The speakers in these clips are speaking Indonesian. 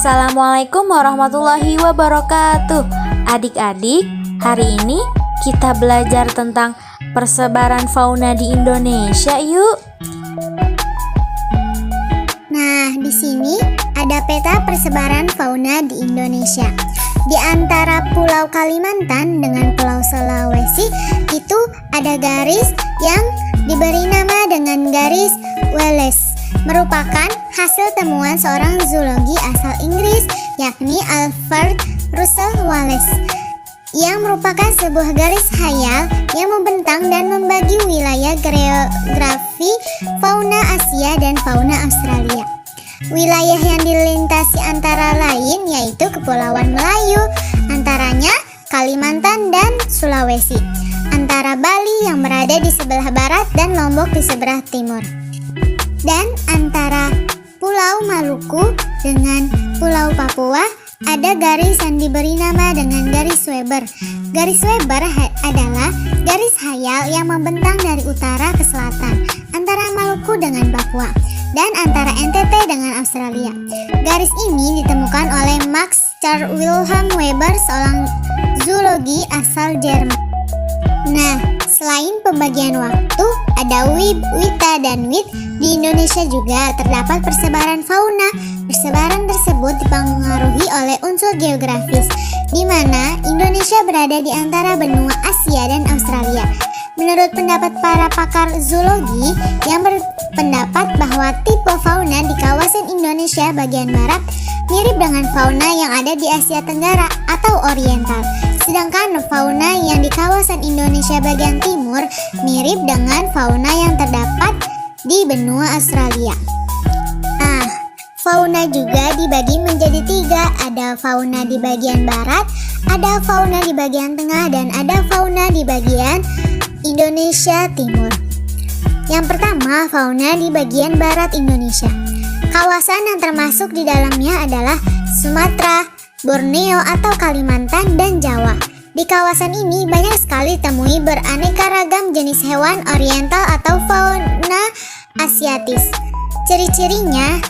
Assalamualaikum warahmatullahi wabarakatuh. Adik-adik, hari ini kita belajar tentang persebaran fauna di Indonesia yuk. Nah, di sini ada peta persebaran fauna di Indonesia. Di antara Pulau Kalimantan dengan Pulau Sulawesi itu ada garis yang diberi nama dengan garis Wallace, merupakan hasil temuan seorang zoologi asal Inggris, yakni Alfred Russel Wallace, yang merupakan sebuah garis khayal yang membentang dan membagi wilayah geografi fauna Asia dan fauna Australia. Wilayah yang dilintasi antara lain yaitu Kepulauan Melayu, antaranya Kalimantan dan Sulawesi, antara Bali yang berada di sebelah barat dan Lombok di sebelah timur, dan antara Pulau Maluku dengan Pulau Papua ada garis yang diberi nama dengan garis Weber. Garis Weber adalah garis khayal yang membentang dari utara ke selatan antara Maluku dengan Papua dan antara NTT dengan Australia. Garis ini ditemukan oleh Max Charles Wilhelm Weber, seorang zoologi asal Jerman. Nah, selain pembagian waktu, ada WIB, WITA, dan WIT. Di Indonesia juga terdapat persebaran fauna. Persebaran tersebut dipengaruhi oleh unsur geografis, di mana Indonesia berada di antara benua Asia dan Australia. Menurut pendapat para pakar zoologi yang berpendapat bahwa tipe fauna di kawasan Indonesia bagian barat mirip dengan fauna yang ada di Asia Tenggara atau Oriental, sedangkan fauna yang di kawasan Indonesia bagian timur mirip dengan fauna yang terdapat di benua Australia. Fauna juga dibagi menjadi tiga, ada fauna di bagian barat, ada fauna di bagian tengah, dan ada fauna di bagian Indonesia Timur. Yang pertama, fauna di bagian barat Indonesia. Kawasan yang termasuk di dalamnya adalah Sumatera, Borneo atau Kalimantan, dan Jawa. Di kawasan ini banyak sekali temui beraneka ragam jenis hewan oriental atau fauna asiatis. Ciri-cirinya,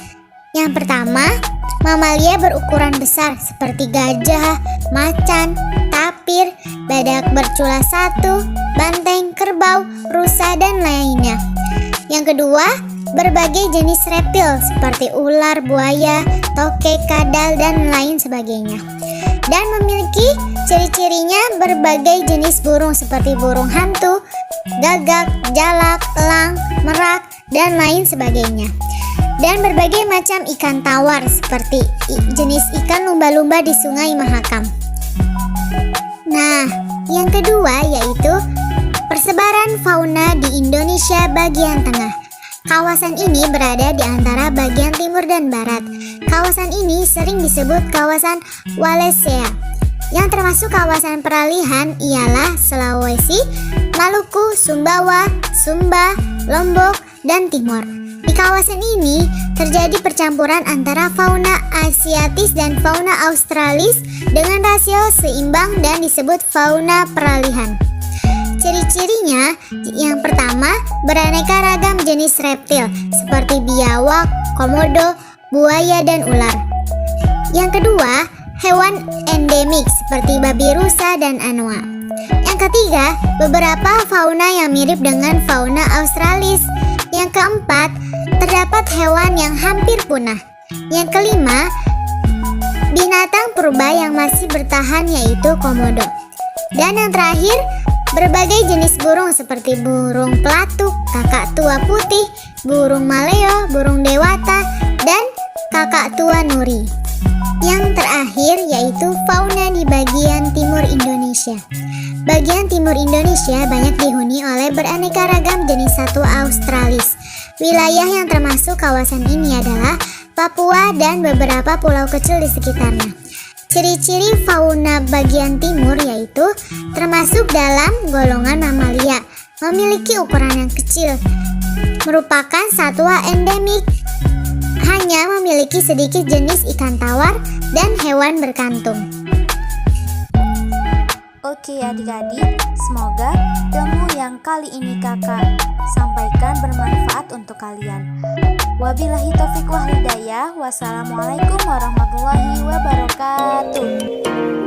yang pertama, mamalia berukuran besar seperti gajah, macan, tapir, badak bercula satu, banteng, kerbau, rusa, dan lainnya. Yang kedua, berbagai jenis reptil seperti ular, buaya, tokek, kadal, dan lain sebagainya. Dan memiliki ciri-cirinya berbagai jenis burung seperti burung hantu, gagak, jalak, elang, merak, dan lain sebagainya. Dan berbagai macam ikan tawar seperti jenis ikan lumba-lumba di Sungai Mahakam. Nah, yang kedua yaitu persebaran fauna di Indonesia bagian tengah. Kawasan ini berada di antara bagian timur dan barat. Kawasan ini sering disebut kawasan Wallacea. Yang termasuk kawasan peralihan ialah Sulawesi, Maluku, Sumbawa, Sumba, Lombok, dan Timor. Di kawasan ini terjadi percampuran antara fauna asiatis dan fauna australis dengan rasio seimbang dan disebut fauna peralihan. Ciri-cirinya, yang pertama, beraneka ragam jenis reptil seperti biawak, komodo, buaya, dan ular. Yang kedua, hewan endemik seperti babi rusa dan anoa. Yang ketiga, beberapa fauna yang mirip dengan fauna australis. Yang keempat, terdapat hewan yang hampir punah. Yang kelima, binatang purba yang masih bertahan yaitu komodo. Dan yang terakhir, berbagai jenis burung seperti burung pelatuk, kakak tua putih, burung maleo, burung dewata, dan kakak tua nuri. Yang terakhir yaitu fauna di bagian timur Indonesia. Bagian timur Indonesia banyak dihuni oleh beraneka ragam jenis satwa australis. Wilayah yang termasuk kawasan ini adalah Papua dan beberapa pulau kecil di sekitarnya. Ciri-ciri fauna bagian timur yaitu termasuk dalam golongan mamalia, memiliki ukuran yang kecil, merupakan satwa endemik, hanya memiliki sedikit jenis ikan tawar dan hewan berkantung. Oke adik-adik, semoga ilmu yang kali ini kakak sampaikan bermanfaat untuk kalian. Wabillahi taufiq wal hidayah. Wassalamualaikum warahmatullahi wabarakatuh.